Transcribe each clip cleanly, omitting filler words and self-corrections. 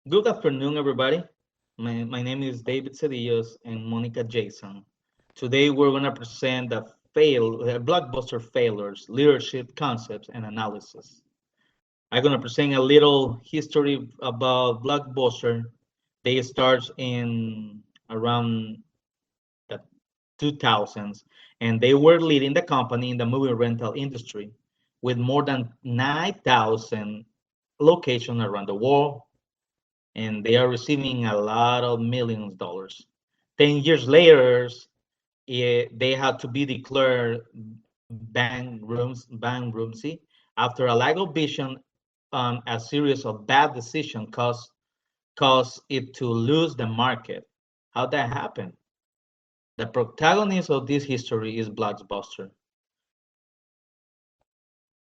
Good afternoon, everybody. My name is David Cedillos and Monica Jason. Today, we're going to present blockbuster failures, leadership concepts, and analysis. I'm going to present a little history about Blockbuster. They start in around the 2000s, and they were leading the company in the movie rental industry with more than 9,000 locations around the world, and they are receiving a lot of millions of dollars. 10 years later, they had to be declared bankruptcy after a lack of vision on a series of bad decisions caused it to lose the market. How that happened? The protagonist of this history is Blockbuster,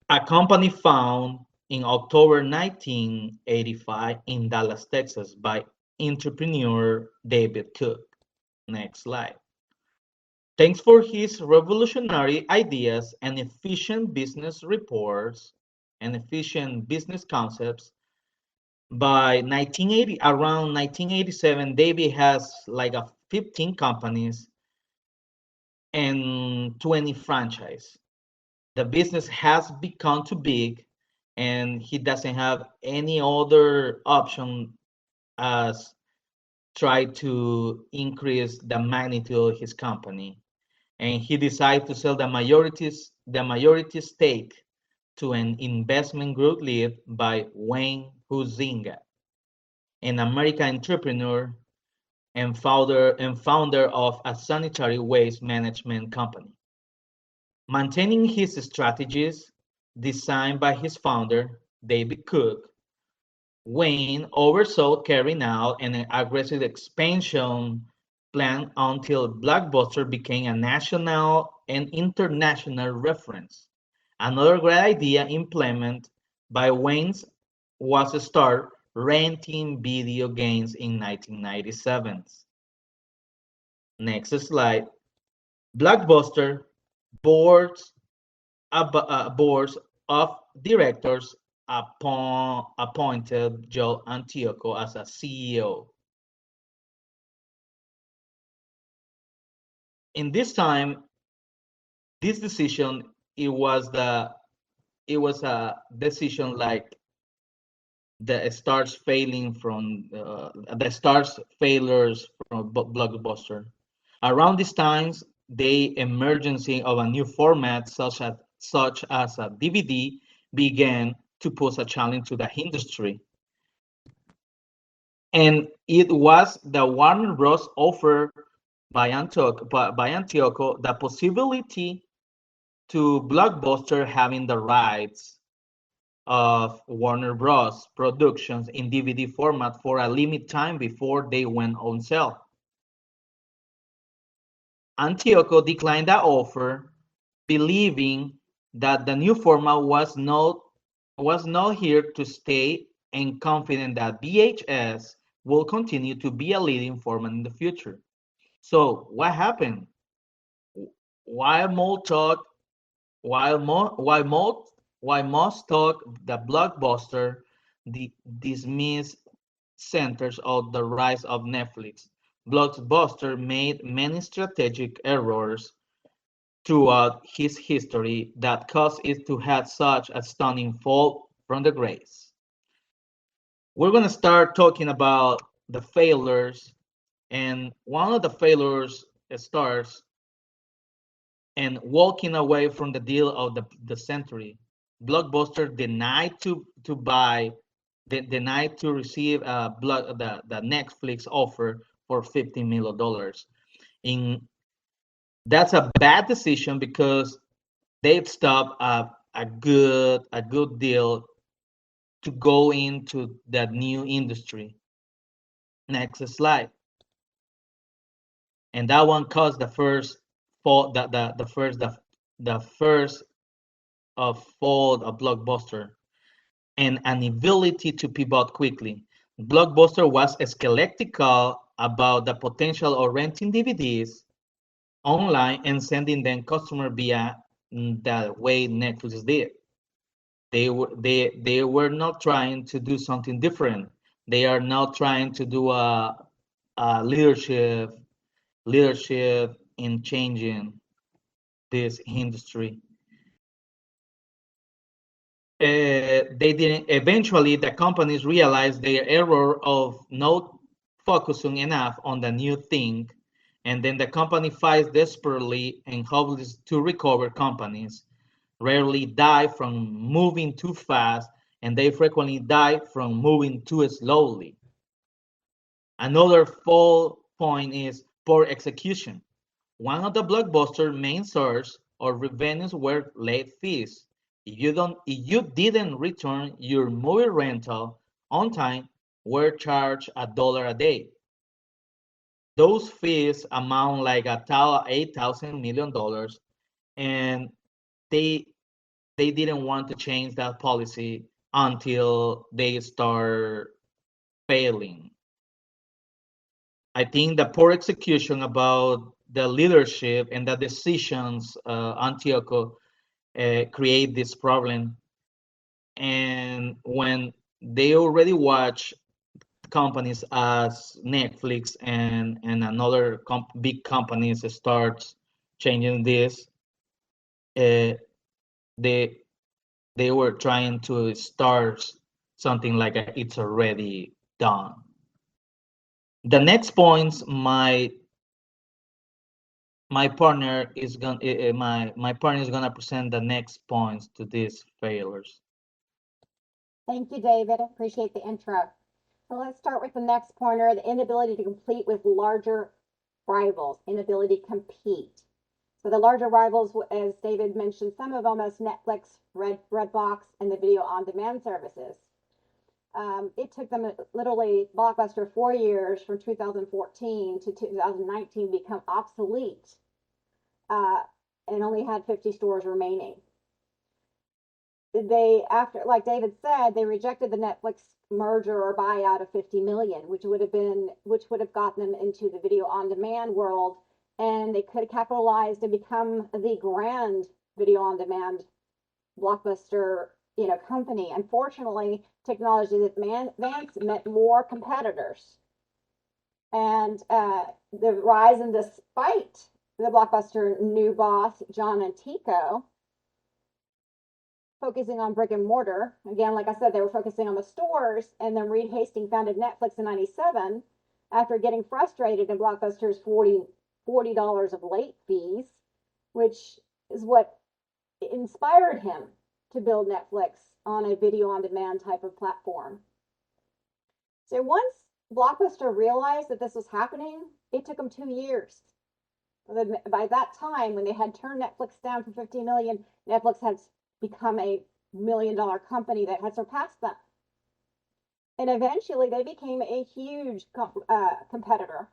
a company found in October 1985 in Dallas, Texas by entrepreneur David Cook. Next slide. Thanks for his revolutionary ideas and efficient business reports and efficient business concepts. By 1980, around 1987, David has like a 15 companies and 20 franchise. The business has become too big, and he doesn't have any other option as try to increase the magnitude of his company. And he decided to sell the majority stake to an investment group led by Wayne Huizinga, an American entrepreneur and founder of a sanitary waste management company. Maintaining his strategies designed by his founder, David Cook, Wayne oversaw carrying out an aggressive expansion plan until Blockbuster became a national and international reference. Another great idea implemented by Wayne's was to start renting video games in 1997. Next slide. Blockbuster boards boards of directors appointed Joe Antioco as a CEO. In this time, this decision it was a decision like the stars failing from the stars failures from Blockbuster. Around these times, the emergence of a new format such as a DVD began to pose a challenge to the industry. And it was the Warner Bros. Offer by Antioco the possibility to Blockbuster having the rights of Warner Bros. Productions in DVD format for a limited time before they went on sale. Antioco declined the offer, believing that the new format was not here to stay and confident that VHS will continue to be a leading format in the future. So what happened? While more talk, while most talk, the Blockbuster dismissed centers of the rise of Netflix. Blockbuster made many strategic errors throughout his history that caused it to have such a stunning fall from the grace. We're going to start talking about the failures, and one of the failures starts and walking away from the deal of the century. Blockbuster denied to receive the Netflix offer for $50 million. In That's a bad decision because they've stopped a good deal to go into that new industry. Next slide. And that one caused the first fall the first of fall of Blockbuster and an ability to pivot quickly. Blockbuster was skeptical about the potential of renting DVDs online and sending them customer via the way Netflix did. They were not trying to do something different. They are now trying to do a leadership in changing this industry. They didn't. Eventually, the companies realized their error of not focusing enough on the new thing, and then the company fights desperately and hopes to recover. Companies rarely die from moving too fast, and they frequently die from moving too slowly. Another fall point is poor execution. One of the Blockbuster main source of revenues were late fees. If you didn't return your movie rental on time, were charged $1 a day. Those fees amount like $8,000 million, and they they didn't want to change that policy until they start failing. I think the poor execution about the leadership and the decisions Antioco create this problem. And when they already watch companies as Netflix and another big companies start changing this, uh, they they were trying to start something like it's already done. The next points my partner is gonna present the next points to these failures. Thank you, David. Appreciate the intro. So let's start with the next pointer, the inability to compete with larger rivals, inability to compete. So the larger rivals, as David mentioned, some of them as Netflix, Redbox, and the video on demand services. It took them literally Blockbuster 4 years from 2014 to 2019 to become obsolete and only had 50 stores remaining. They, after, like David said, they rejected the Netflix merger or buyout of 50 million, which would have gotten them into the video on demand world, and they could have capitalized and become the grand video on demand blockbuster, company. Unfortunately, technology advance meant more competitors, and the rise, and despite the Blockbuster new boss John Antico focusing on brick and mortar. Again, like I said, they were focusing on the stores, and then Reed Hastings founded Netflix in 97 after getting frustrated in Blockbuster's $40 of late fees, which is what inspired him to build Netflix on a video on demand type of platform. So once Blockbuster realized that this was happening, it took them 2 years. By that time, when they had turned Netflix down for 50 million, Netflix had become a $1 million company that had surpassed them. And eventually they became a huge competitor.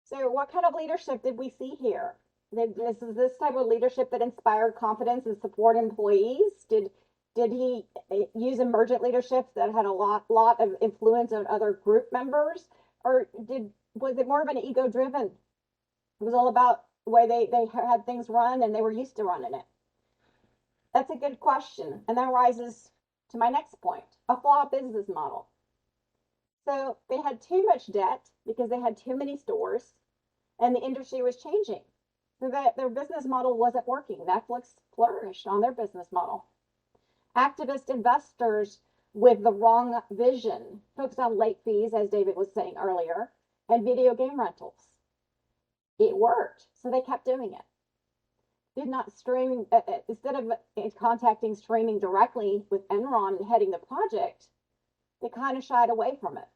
So what kind of leadership did we see here? This is this type of leadership that inspired confidence and support employees? Did he use emergent leadership that had a lot of influence on other group members? Or was it more of an ego driven? It was all about the way they had things run and they were used to running it. That's a good question. And that rises to my next point, a flawed business model. So they had too much debt because they had too many stores and the industry was changing. So that their business model wasn't working. Netflix flourished on their business model. Activist investors with the wrong vision focused on late fees, as David was saying earlier, and video game rentals. It worked, so they kept doing it. Did not stream, instead of contacting streaming directly with Enron and heading the project, they kind of shied away from it.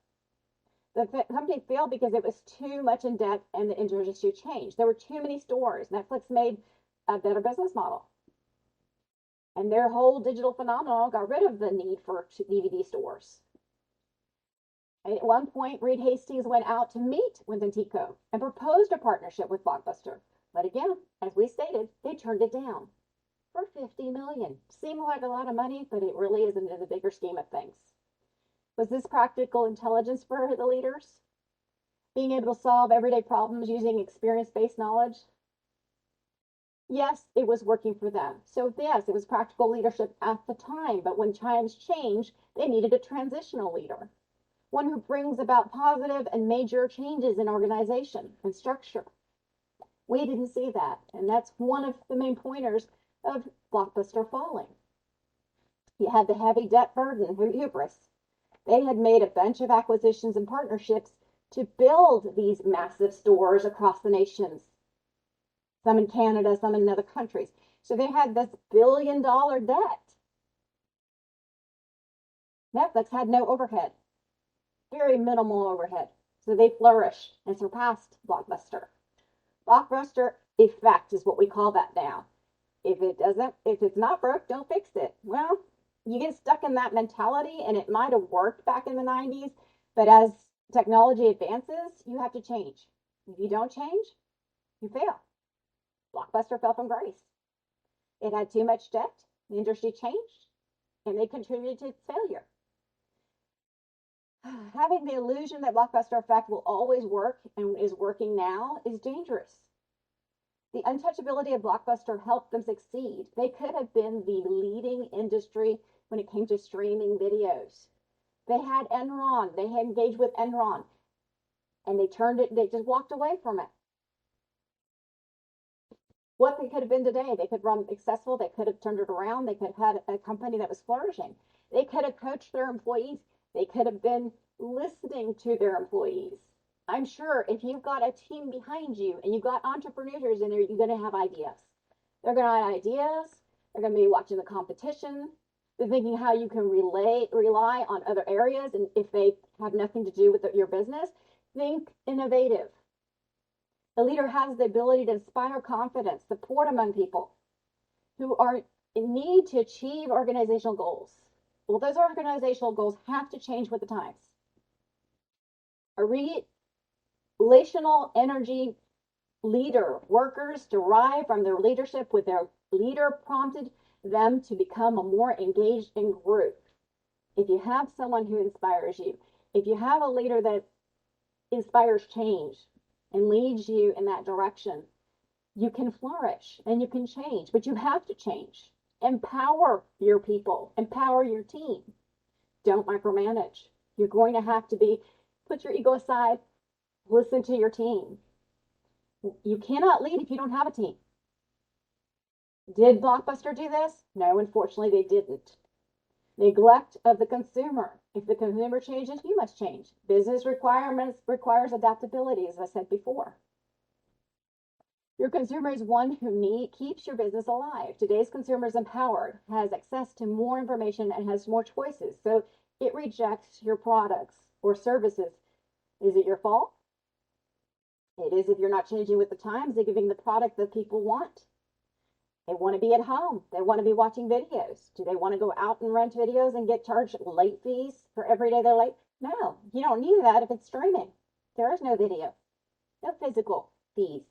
The company failed because it was too much in debt and the industry changed. There were too many stores. Netflix made a better business model. And their whole digital phenomenon got rid of the need for DVD stores. And at one point, Reed Hastings went out to meet with Antico and proposed a partnership with Blockbuster. But again, as we stated, they turned it down for 50 million. Seemed like a lot of money, but it really isn't in the bigger scheme of things. Was this practical intelligence for the leaders? Being able to solve everyday problems using experience-based knowledge? Yes, it was working for them. So yes, it was practical leadership at the time, but when times changed, they needed a transitional leader. one who brings about positive and major changes in organization and structure. We didn't see that, and that's one of the main pointers of Blockbuster falling. You had the heavy debt burden, hubris. They had made a bunch of acquisitions and partnerships to build these massive stores across the nations, some in Canada, some in other countries. So they had this billion-dollar debt. Netflix had no overhead, very minimal overhead. So they flourished and surpassed Blockbuster. Blockbuster effect is what we call that now. If it's not broke, don't fix it. Well, you get stuck in that mentality, and it might have worked back in the 90s, but as technology advances, you have to change. If you don't change, you fail. Blockbuster fell from grace. It had too much debt, the industry changed, and they contributed to its failure. Having the illusion that Blockbuster effect will always work and is working now is dangerous. The untouchability of Blockbuster helped them succeed. They could have been the leading industry when it came to streaming videos. They had Enron. They had engaged with Enron, and they just walked away from it. What they could have been today, they could run successful. They could have turned it around. They could have had a company that was flourishing. They could have coached their employees. They could have been listening to their employees. I'm sure if you've got a team behind you and you've got entrepreneurs in there, you're going to have ideas. They're going to have ideas. They're going to be watching the competition. They're thinking how you can rely on other areas. And if they have nothing to do with your business, think innovative. The leader has the ability to inspire confidence, support among people who are in need to achieve organizational goals. Well, those organizational goals have to change with the times. A relational energy leader, workers derive from their leadership with their leader prompted them to become a more engaged in group. If you have someone who inspires you, if you have a leader that inspires change and leads you in that direction, you can flourish and you can change, but you have to change. Empower your people, empower your team. Don't micromanage. You're going to have to put your ego aside, listen to your team. You cannot lead if you don't have a team. Did Blockbuster do this? No, unfortunately, they didn't. Neglect of the consumer. If the consumer changes, you must change. Business requirements requires adaptability, as I said before. Your consumer is one who keeps your business alive. Today's consumer is empowered, has access to more information, and has more choices. So it rejects your products or services. Is it your fault? It is if you're not changing with the times and giving the product that people want. They want to be at home. They want to be watching videos. Do they want to go out and rent videos and get charged late fees for every day they're late? No, you don't need that if it's streaming. There is no video, no physical fees.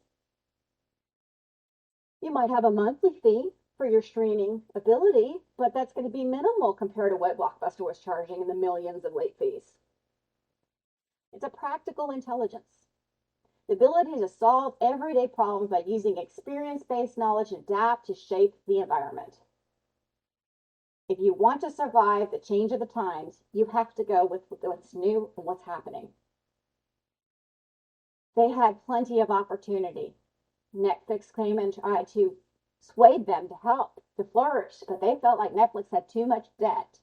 You might have a monthly fee for your streaming ability, but that's going to be minimal compared to what Blockbuster was charging in the millions of late fees. It's a practical intelligence. The ability to solve everyday problems by using experience-based knowledge and adapt to shape the environment. If you want to survive the change of the times, you have to go with what's new and what's happening. They had plenty of opportunity. Netflix came and tried to sway them to help, to flourish, but they felt like Netflix had too much debt.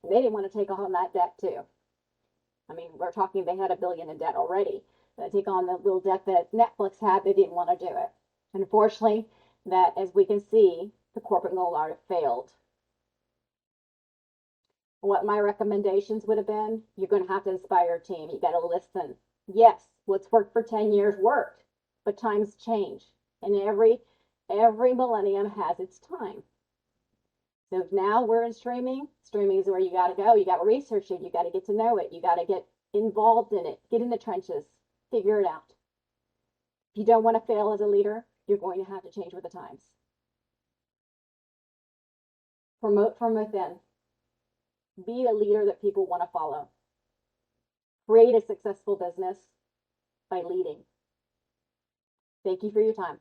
And they didn't want to take on that debt too. I mean, we're talking they had $1 billion in debt already. Take on the little debt that Netflix had, they didn't want to do it. Unfortunately, that as we can see, the corporate goal failed. What my recommendations would have been, you're going to have to inspire your team. You got to listen. Yes, what's worked for 10 years worked, but times change. And every millennium has its time. So now we're in streaming. Streaming is where you got to go. You got to research it. You got to get to know it. You got to get involved in it. Get in the trenches. Figure it out. If you don't want to fail as a leader, you're going to have to change with the times. Promote from within. Be a leader that people want to follow. Create a successful business by leading. Thank you for your time.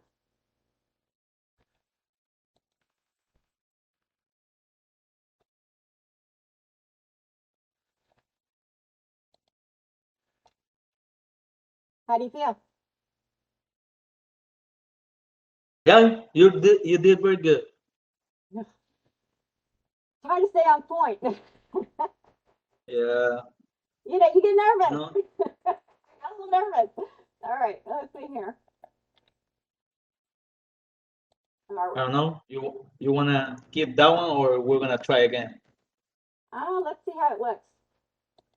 How do you feel? Yeah, you did very good. Try to stay on point. Yeah, You get you nervous. know, I'm a little nervous. All right, let's see here. I don't know. You wanna keep that one or we're gonna try again? Let's see how it looks.